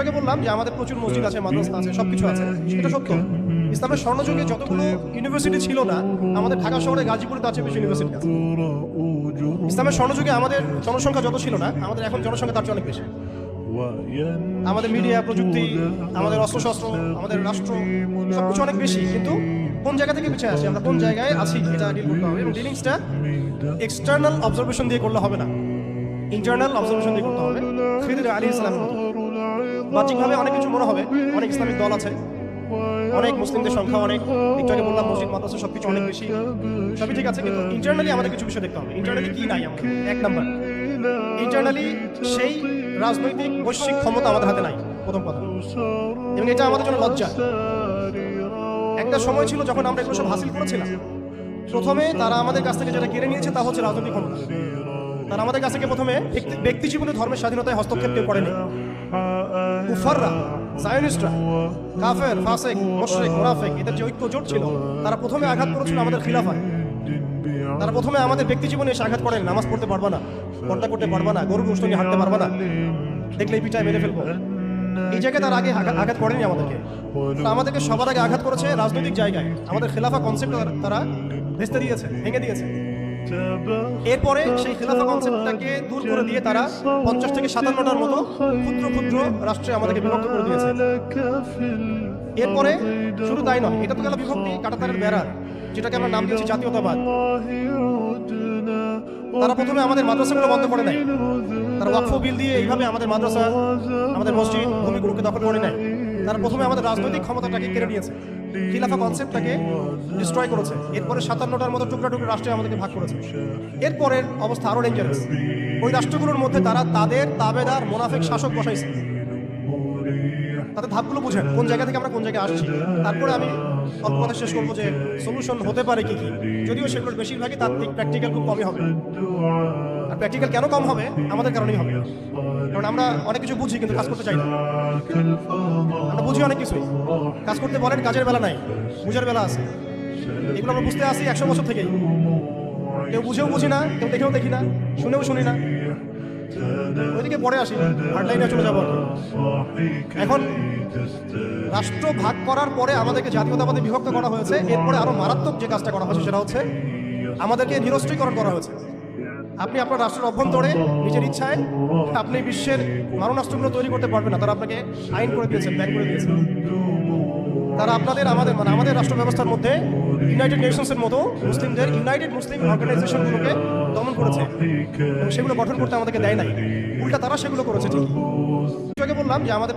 আগে বললাম যে আমাদের প্রচুর মসজিদ আছে, মাদ্রাসা আছে, সবকিছু আছে, এটা সত্য। ইসলামের স্বর্ণযুগে যতগুলো ইউনিভার্সিটি ছিল না, আমাদের ঢাকা শহরে গাজীপুরে তার চেয়ে বেশি ইউনিভার্সিটি আছে। ইসলামের স্বর্ণযুগে আমাদের জনসংখ্যা যত ছিল না, আমাদের এখন জনসংখ্যা তার চেয়ে অনেক বেশি। আমাদের মিডিয়া, প্রযুক্তি, আমাদের অস্ত্রশস্ত্র, আমাদের রাষ্ট্র, সবকিছু অনেক বেশি। কিন্তু কোন জায়গা থেকে পিছিয়ে আছি, আমরা কোন জায়গায় আছি, এটা ডিল করতে হবে। এবং ডিলিংসটা এক্সটার্নাল অবজারভেশন দিয়ে করলে হবে না, ইন্টারনাল অবজারভেশন দিয়ে করতে হবে। খিদির আলাইহিস সালামের মতো বাহ্যিকভাবে অনেক কিছু মনে হবে, অনেক ইসলামিক দল আছে, অনেক মুসলিমদের সংখ্যা অনেক, একটু আগে বললাম মসজিদ মাদ্রাসা সবকিছু অনেক বেশি, সবই ঠিক আছে। কিন্তু ইন্টারনালি আমাদের কিছু বিষয় দেখতে হবে। ইন্টারনালি কি নাই আমাদের? এক নাম্বার, ইন্টারনালি সেই রাজনৈতিক বৈশ্বিক ক্ষমতা আমাদের হাতে নাই, প্রথম কথা। এবং এটা আমাদের জন্য লজ্জা। একটা সময় ছিল যখন আমরা এগুলো সব হাসিল করেছিলাম, প্রথমে তারা আমাদের কাছ থেকে যেটা কেড়ে নিয়েছে তা হচ্ছে রাজনৈতিক ক্ষমতা। তারা আমাদের কাছ থেকে প্রথমে ব্যক্তি জীবনে ধর্মের স্বাধীনতায় হস্তক্ষেপ কেউ করেনি। কুফাররা, জায়নিস্টরা, কাফের, ফাসিক, মুশরিক, মুনাফিক, এদের যে ঐক্য জোট ছিল, তারা প্রথমে আঘাত করেছিল আমাদের খিলাফায়। তারা প্রথমে আমাদের ব্যক্তি জীবনে এসে আঘাত করেন, নামাজ পড়তে পারবা না, পর্দা করতে পারবা না, গরুর গোশত নিয়ে হাঁটতে পারবা না, দেখলেই পিঠায় মেরে ফেলবো। এই জায়গায় তার আগে আঘাত করেনি আমাদেরকে। আমাদেরকে সবার আগে আঘাত করেছে রাজনৈতিক জায়গায়। আমাদের খেলাফা কনসেপ্ট তারা ভেস্তে দিয়েছে, ভেঙে দিয়েছে। এরপরে সেই খেলাফা কনসেপ্টটাকে দূর করে দিয়ে তারা 50 থেকে 57টার মতো ক্ষুদ্র ক্ষুদ্র রাষ্ট্রে আমাদেরকে বিভক্ত করে দিয়েছে। এরপরে শুধু তাই নয়, এটা তো গেল বিভক্তি, কাঁটাতারের বেড়া, যেটাকে আমরা নাম দিয়েছি জাতীয়তাবাদ। তারা প্রথমে আমাদের মাদ্রাসাগুলো বন্ধ করে নাই, তারা ওয়াকফ বিল দিয়ে এইভাবে আমাদের মাদ্রাসা, আমাদের মসজিদ, ভূমিগুলোকে দখল করে নেয়। তারা প্রথমে আমাদের রাজনৈতিক ক্ষমতাটাকে কেড়ে নিয়েছে, খিলাফা কনসেপ্টটাকে ডিস্ট্রয় করেছে। এরপরে 57টার মতো টুকরা টুকরা রাষ্ট্রে আমাদেরকে ভাগ করেছে। এরপরের অবস্থা আরো ডেঞ্জারাস। ওই রাষ্ট্রগুলোর মধ্যে তারা তাদের তাবেদার মুনাফিক শাসক বসাইছে। তাদের ধাপগুলো বুঝেন, কোন জায়গা থেকে আমরা কোন জায়গায় আসছি। তারপরে আমি অল্প কথা শেষ করবো যে সলিউশন হতে পারে কি কি, যদিও সেগুলোর বেশিরভাগই তাত্ত্বিক, প্র্যাকটিক্যাল খুব কমই হবে। আর প্র্যাকটিক্যাল কেন কম হবে? আমাদের কারণেই হবে। কারণ আমরা অনেক কিছু বুঝি কিন্তু কাজ করতে চাই না। আমরা বুঝি অনেক কিছুই, কাজ করতে বলেন কাজের বেলা নাই, বুঝার বেলা আছে। এগুলো আমরা বুঝতে আসি 100 বছর থেকেই। কেউ বুঝেও বুঝি না, কেউ দেখেও দেখি না, শুনেও শুনি না, ওইদিকে পরে আসি, হার্ডলাইনে চলে যাবো। এখন রাষ্ট্র ভাগ করার পরে আমাদেরকে জাতীয়তাবাদে বিভক্ত করা হয়েছে। এরপরে আরো মারাত্মক যে কাজটা করা হয়েছে সেটা হচ্ছে আমাদেরকে নিরস্ত্রীকরণ করা হয়েছে। আপনি আপনার রাষ্ট্রের অভ্যন্তরে নিজের ইচ্ছায় আপনি বিশ্বের মারণাস্ত্রগুলো তৈরি করতে পারবেন না। তারা আপনাকে আইন করে দিয়েছেন, ব্যান করে দিয়েছেন। তারা আমাদের রাষ্ট্র ব্যবস্থার মধ্যে ইউনাইটেড নেশনসের মতো মুসলিমদের ইউনাইটেড মুসলিম অর্গানাইজেশনগুলোকে দমন করেছে এবং সেগুলো গঠন করতে আমাদেরকে দেয় নাই, উল্টা তারা সেগুলো করেছে। ঠিক আগে বললাম যে আমাদের